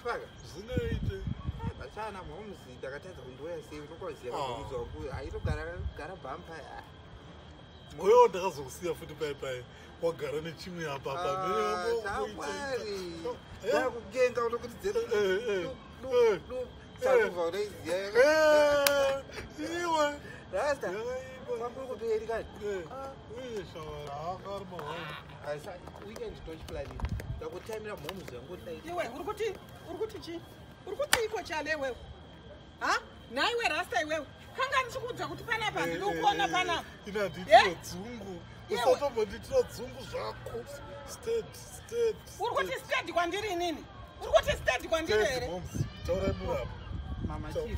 Spaka. Zinoite. Bachana momzi ndakatadza kundoya sei unokoziva momzi wako aitogara bhampa. Moyo ndakazokusiya futi pai wagara nechimwe apa ndakugenga unokuti dzero chakuva unoiziya iwe Rasta kwamburi kutoeri kani weekend tochiplanini ndakutamira momzi wangu iwe urikuti chi urikuti iko chale iwewe ha naiwe Rasta iwewe kanga ndichikuudza kuti panapa ndinokuona panapa ina nditiro dzungu usatombo nditiro dzungu zvako state urikuti state kwandiri nini urikuti state kwandiri here taurai murapa mama chiri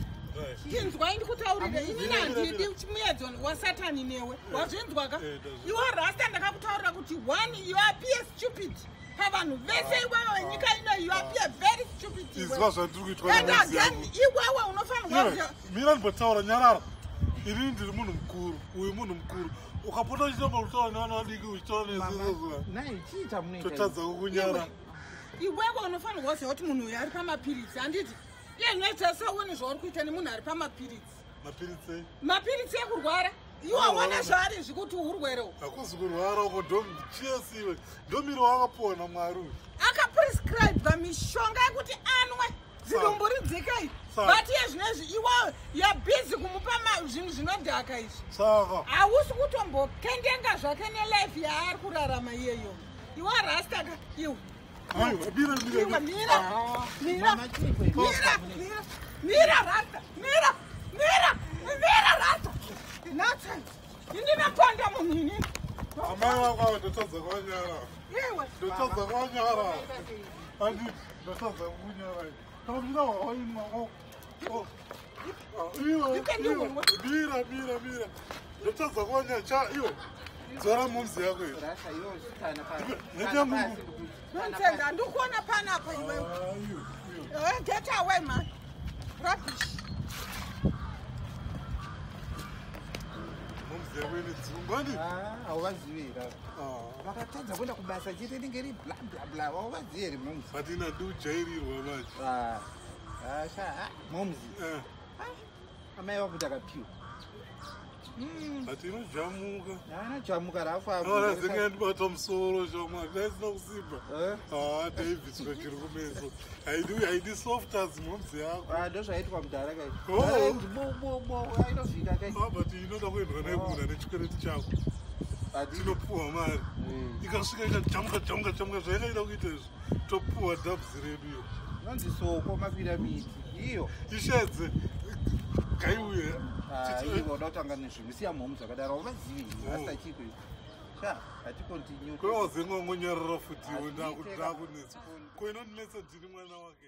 ndinzwa indikutaurire inini handidi chimuedzo wasatani newe wazvinzwaka iwe Rasta ndakakutaurira kuti one you appear stupid pavanhu vese iwewe wenyika ino you appear very stupid izwa zvandiri kuitwa and again iwewe unofanirwa mira ndimbotaura nyarara ini ndiri munhu mukuru uyu munhu mukuru ukapota uchitamba kutaura nevana vadiki uchitaura nezvitotadza kukunyara iwewe unofanirwa kuziva kuti munhu uyu ari pamapiritsi handiti iye noita sauni zvauri kuita nemunhu ari pamapiritsi mapiritsi ekurwara iwe waona zvaari zvikuti urwerewo hakuzi kurwara uko chiesiwe ndomiro wakapona mwari uyu akaprescribe mishonga yekuti anwe zvirumburidzikai but iye zvinezvi iwewe yabhizi kumupa zvinhu zvinodhaka izvi saka hausi kutombokendenga zvake nelife yaari kurarama iyeyo iwe Rasta ka iwe mira Rasta mira Rasta nonsense indinaponda munhu inini amai wako ndotadza kwanyara iwe ndotadza kwanyara anditi ndotadza kunyara kamira wawainwako mira ndotadza kwanyara cha iwe dzora momzi yako iyo nechamungu nonsense handikuona panapa iwewe get away man rubbish momzi yako ine dzungwani hauvazivira vakatadza kuenda kubasa chete ringe ri bla bla bla hauvazivi here momzi but ina ndiujairirwa macho momzi amai vakuti akapiwa but inojamuka anajamuka rafazinge ndibata musoro shamwari daisina kusimba daivhitswa chiri kumeso haidi softers momzi yako ndozvaitwa mudhara kaiinovhika kai but inoda kuendwa naikuna nechikwereti chako tinopuhwa mari ikasvika ikajamuka zvaikaida kuita izvi topuhwa dabzi redu iyo nonzi soko mapiramidi iyo ishedze gaiuye ivoda kutanga nezvimwe siya mhomu zvakadaro hauvazivi Rasta chiko hatikontinyu kwewazenga ngonyarara futiwo ndakunetsa koinondinetsa ndini mwana wake